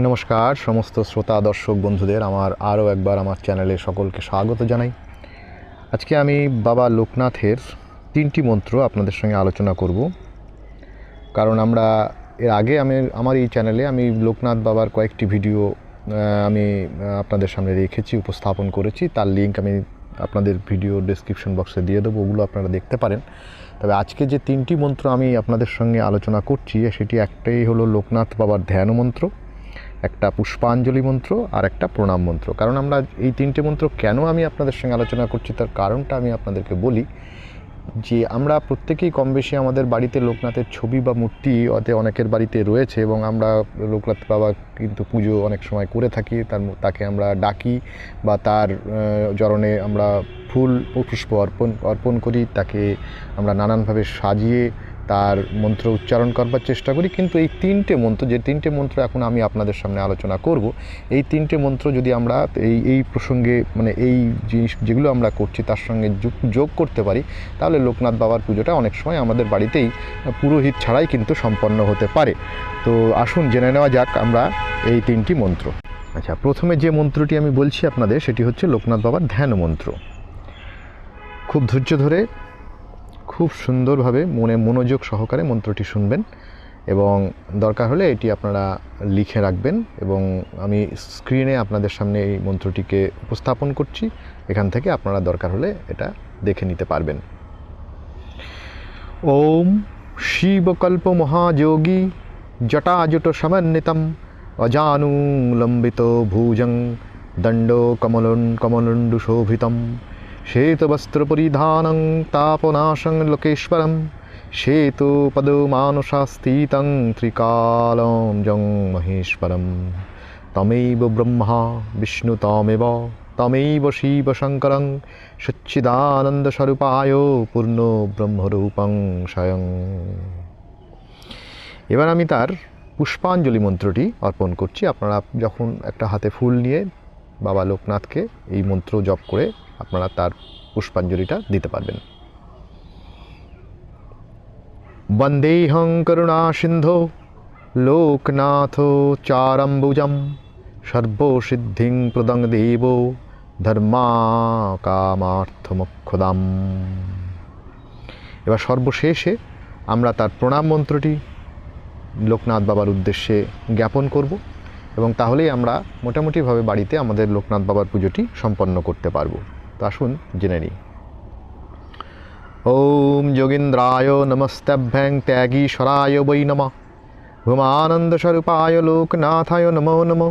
নমস্কার সমস্ত শ্রোতা দর্শক বন্ধুদের আমার আরও একবার আমার চ্যানেলে সকলকে স্বাগত জানাই। আজকে আমি বাবা লোকনাথের 3টি মন্ত্র আপনাদের সঙ্গে আলোচনা করব। কারণ আমরা এর আগে আমার এই চ্যানেলে আমি লোকনাথ বাবার কয়েকটি ভিডিও আমি আপনাদের সামনে রেখেছি, উপস্থাপন করেছি। তার লিঙ্ক আমি আপনাদের ভিডিও ডেসক্রিপশন বক্সে দিয়ে দেবো, ওগুলো আপনারা দেখতে পারেন। তবে আজকে যে 3টি মন্ত্র আমি আপনাদের সঙ্গে আলোচনা করছি সেটি একটাই হলো লোকনাথ বাবার ধ্যান মন্ত্র, একটা পুষ্পাঞ্জলি মন্ত্র আর একটা প্রণাম মন্ত্র। কারণ আমরা এই 3টে মন্ত্র কেন আমি আপনাদের সঙ্গে আলোচনা করছি তার কারণটা আমি আপনাদেরকে বলি। যে আমরা প্রত্যেকেই কম বেশি আমাদের বাড়িতে লোকনাথের ছবি বা মূর্তি অনেকের বাড়িতে রয়েছে এবং আমরা লোকনাথ বাবা কিন্তু পুজো অনেক সময় করে থাকি। তাকে আমরা ডাকি বা তার চরণে আমরা ফুল পুষ্প অর্পণ করি, তাকে আমরা নানানভাবে সাজিয়ে তার মন্ত্র উচ্চারণ করবার চেষ্টা করি। কিন্তু এই 3টে মন্ত্র, যে 3টে মন্ত্র এখন আমি আপনাদের সামনে আলোচনা করব, এই 3টে মন্ত্র যদি আমরা এই প্রসঙ্গে মানে এই জিনিস যেগুলো আমরা করছি তার সঙ্গে যোগ করতে পারি, তাহলে লোকনাথ বাবার পুজোটা অনেক সময় আমাদের বাড়িতেই পুরোহিত ছাড়াই কিন্তু সম্পন্ন হতে পারে। তো আসুন জেনে নেওয়া যাক আমরা এই 3টি মন্ত্র। আচ্ছা, প্রথমে যে মন্ত্রটি আমি বলছি আপনাদের সেটি হচ্ছে লোকনাথ বাবার ধ্যান মন্ত্র। খুব ধৈর্য ধরে খুব সুন্দরভাবে মনোযোগ সহকারে মন্ত্রটি শুনবেন এবং দরকার হলে এটি আপনারা লিখে রাখবেন। এবং আমি স্ক্রিনে আপনাদের সামনে এই মন্ত্রটিকে উপস্থাপন করছি, এখান থেকে আপনারা দরকার হলে এটা দেখে নিতে পারবেন। ওম শিবকল্প মহাযোগী জটাজুট সমন্বিতম অজানুলম্বিত ভুজং দণ্ড কমলুণ্ডু শোভিতম শ্বেতবস্ত্রপরিধানং তাপনাশং লোকেশ্বরম শ্বেতপদমানুষাস্থিतं ত্রিকালং জং মহেশ্বরম তমেব ব্রহ্মা বিষ্ণু তমেব শিব শঙ্করং সচ্চিদানন্দস্বরূপায় পূর্ণ ব্রহ্মরূপং স্বয়ং। এবার আমি তার পুষ্পাঞ্জলি মন্ত্রটি অর্পণ করছি। আপনারা যখন একটা হাতে ফুল নিয়ে বাবা লোকনাথকে এই মন্ত্র জপ করে আপনারা তার পুষ্পাঞ্জলিটা দিতে পারবেন। বন্দেহং করুণা সিন্ধো লোকনাথ চারম্বুজম সর্বসিদ্ধিং প্রদং দেব ধর্মা কামার্থমোক্ষদাম। এবার সর্বশেষে আমরা তার প্রণাম মন্ত্রটি লোকনাথ বাবার উদ্দেশ্যে জ্ঞাপন করব এবং তাহলেই আমরা মোটামুটিভাবে বাড়িতে আমাদের লোকনাথ বাবার পুজোটি সম্পন্ন করতে পারবো। তো আসুন জেনে নিই। ওম যোগীন্দ্রায় নমস্তাভ্যাং ত্যাগীশ্বরায় বৈ নমঃ ভূমানন্দস্বরূপায় লোকনাথায় নমো নমো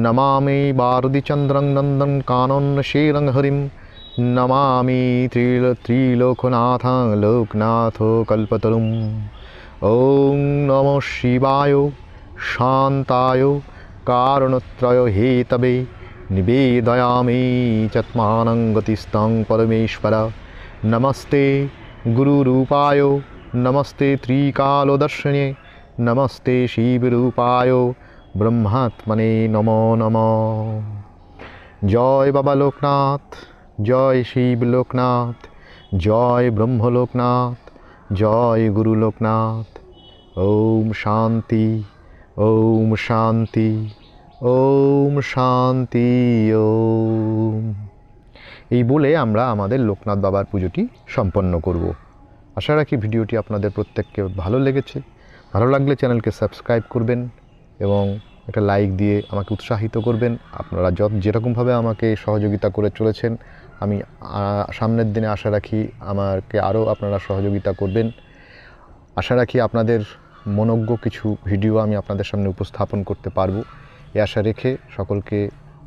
নমামি বারুদিচন্দ্রং নন্দন কানন শেরং হরিম নমামি ত্রিলোকনাথং লোকনাথ কল্পতরুম। ওং নমঃ শিবায় শান্তায় কারণত্রয় হেতবে নিবেদয়ামি চাত্মানং গতিস্তং পরমেশ্বর। নমস্তে গুরুরূপায় নমস্তে ত্রিকালদর্শনে নমস্তে শিবরূপায় ব্রহ্মাত্মনে নমো নমঃ। জয় বাবা লোকনাথ, জয় শিব লোকনাথ, জয় ব্রহ্ম লোকনাথ, জয় গুরু লোকনাথ। ওম শান্তি, ওম শান্তি, ওম শান্তি ওম। এই বলে আমরা আমাদের লোকনাথ বাবার পুজোটি সম্পন্ন করব। আশা রাখি ভিডিওটি আপনাদের প্রত্যেককে ভালো লেগেছে। ভালো লাগলে চ্যানেলকে সাবস্ক্রাইব করবেন এবং একটা লাইক দিয়ে আমাকে উৎসাহিত করবেন। আপনারা যেরকমভাবে আমাকে সহযোগিতা করে চলেছেন, আমি সামনের দিনে আশা রাখি আমাকে আরও আপনারা সহযোগিতা করবেন। আশা রাখি আপনাদের মনোজ্ঞ কিছু ভিডিও আমি আপনাদের সামনে উপস্থাপন করতে পারবো, এ আশা রেখে সকলকে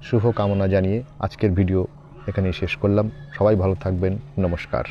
শুভ কামনা জানিয়ে আজকের ভিডিও এখানেই শেষ করলাম। সবাই ভালো থাকবেন। নমস্কার।